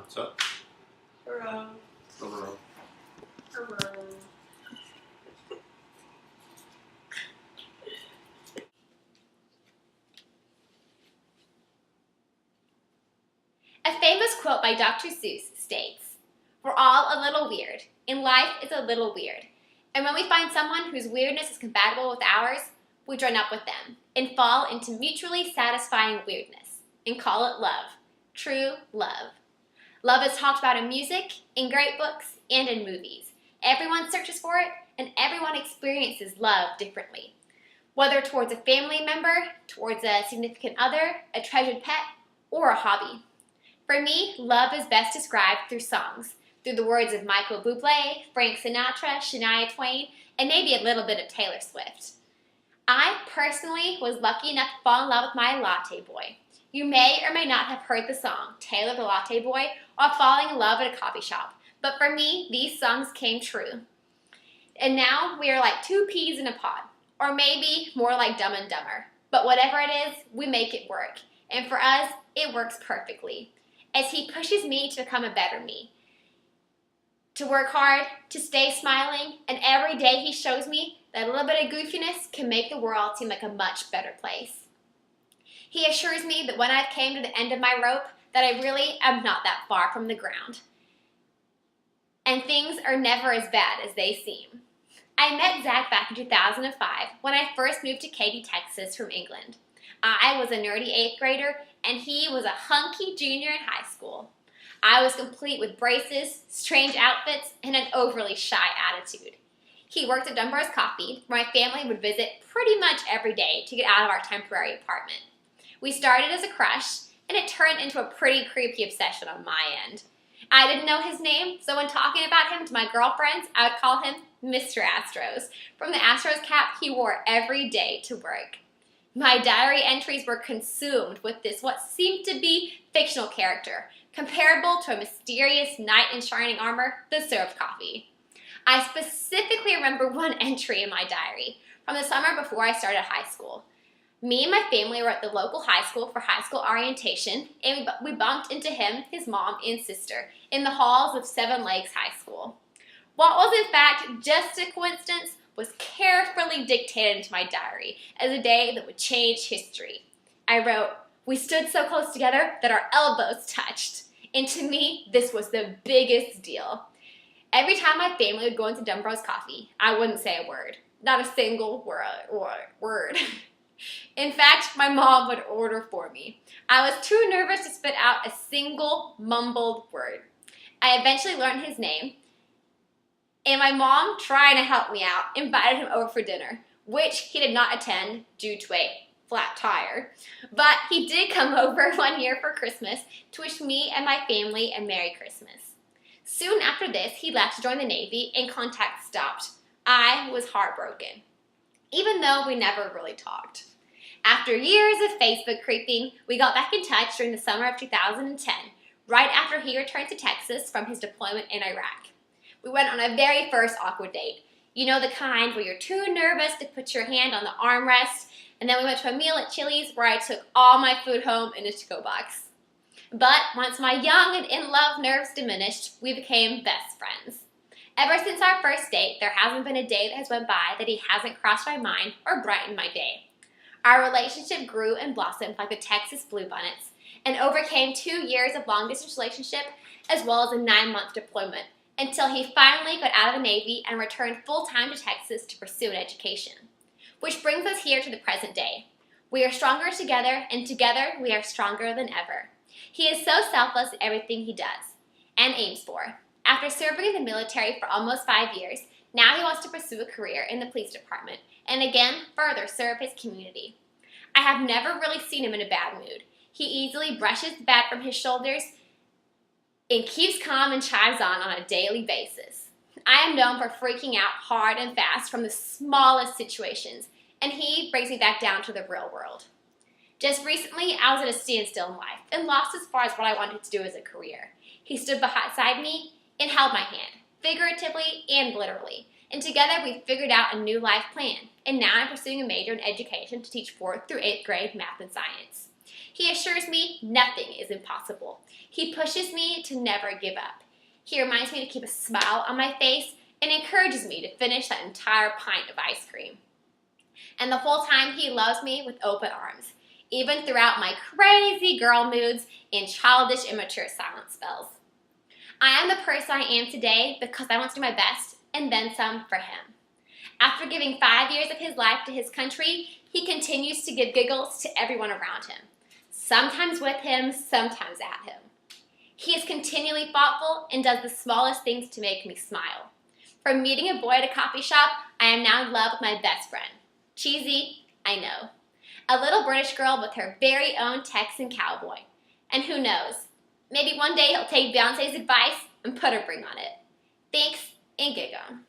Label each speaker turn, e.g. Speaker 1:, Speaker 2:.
Speaker 1: What's up?
Speaker 2: Hello.
Speaker 1: Hello.
Speaker 2: Hello.
Speaker 3: A famous quote by Dr. Seuss states, "We're all a little weird, and life is a little weird. And when we find someone whose weirdness is compatible with ours, we join up with them and fall into mutually satisfying weirdness and call it love. True love. Love is talked about in music, in great books, and in movies. Everyone searches for it, and everyone experiences love differently. Whether towards a family member, towards a significant other, a treasured pet, or a hobby. For me, love is best described through songs, through the words of Michael Bublé, Frank Sinatra, Shania Twain, and maybe a little bit of Taylor Swift. I personally was lucky enough to fall in love with my latte boy. You may or may not have heard the song, Taylor the Latte Boy, or Falling in Love at a Coffee Shop, but for me, these songs came true. And now we are like two peas in a pod, or maybe more like Dumb and Dumber. But whatever it is, we make it work. And for us, it works perfectly. As he pushes me to become a better me. To work hard, to stay smiling, and every day he shows me that a little bit of goofiness can make the world seem like a much better place. He assures me that when I've came to the end of my rope, that I really am not that far from the ground. And things are never as bad as they seem. I met Zach back in 2005 when I first moved to Katy, Texas from England. I was a nerdy 8th grader, and he was a hunky junior in high school. I was complete with braces, strange outfits, and an overly shy attitude. He worked at Dunbar's Coffee, where my family would visit pretty much every day to get out of our temporary apartment. We started as a crush, and it turned into a pretty creepy obsession on my end. I didn't know his name, so when talking about him to my girlfriends, I would call him Mr. Astros, from the Astros cap he wore every day to work. My diary entries were consumed with this what seemed to be fictional character, comparable to a mysterious knight in shining armor that served coffee. I specifically remember one entry in my diary from the summer before I started high school. Me and my family were at the local high school for high school orientation, and we bumped into him, his mom, and sister in the halls of Seven Lakes High School. What was in fact just a coincidence was carefully dictated into my diary as a day that would change history. I wrote, "We stood so close together that our elbows touched." And to me, this was the biggest deal. Every time my family would go into Dunbar's Coffee, I wouldn't say a word. Not a single word. In fact, my mom would order for me. I was too nervous to spit out a single mumbled word. I eventually learned his name, and my mom, trying to help me out, invited him over for dinner, which he did not attend due to a flat tire. But he did come over one year for Christmas to wish me and my family a Merry Christmas. Soon after this, he left to join the Navy and contact stopped. I was heartbroken, even though we never really talked. After years of Facebook creeping, we got back in touch during the summer of 2010, right after he returned to Texas from his deployment in Iraq. We went on a very first awkward date. You know, the kind where you're too nervous to put your hand on the armrest, and then we went to a meal at Chili's where I took all my food home in a to-go box. But once my young and in-love nerves diminished, we became best friends. Ever since our first date, there hasn't been a day that has went by that he hasn't crossed my mind or brightened my day. Our relationship grew and blossomed like the Texas Bluebonnets and overcame 2 years of long-distance relationship as well as a 9-month deployment until he finally got out of the Navy and returned full-time to Texas to pursue an education. Which brings us here to the present day. We are stronger together, and together we are stronger than ever. He is so selfless in everything he does and aims for. After serving in the military for almost 5 years, now he wants to pursue a career in the police department and again further serve his community. I have never really seen him in a bad mood. He easily brushes the bat from his shoulders and keeps calm and chimes on a daily basis. I am known for freaking out hard and fast from the smallest situations, and he brings me back down to the real world. Just recently, I was at a standstill in life and lost as far as what I wanted to do as a career. He stood beside me and held my hand, figuratively and literally, and together we figured out a new life plan, and now I'm pursuing a major in education to teach 4th through 8th grade math and science. He assures me nothing is impossible. He pushes me to never give up. He reminds me to keep a smile on my face and encourages me to finish that entire pint of ice cream. And the whole time he loves me with open arms, even throughout my crazy girl moods and childish, immature silent spells. I am the person I am today because I want to do my best and then some for him. After giving 5 years of his life to his country, he continues to give giggles to everyone around him. Sometimes with him, sometimes at him. He is continually thoughtful and does the smallest things to make me smile. From meeting a boy at a coffee shop, I am now in love with my best friend. Cheesy, I know. A little British girl with her very own Texan cowboy. And who knows, maybe one day he'll take Beyonce's advice and put a ring on it. Thanks, and gig on.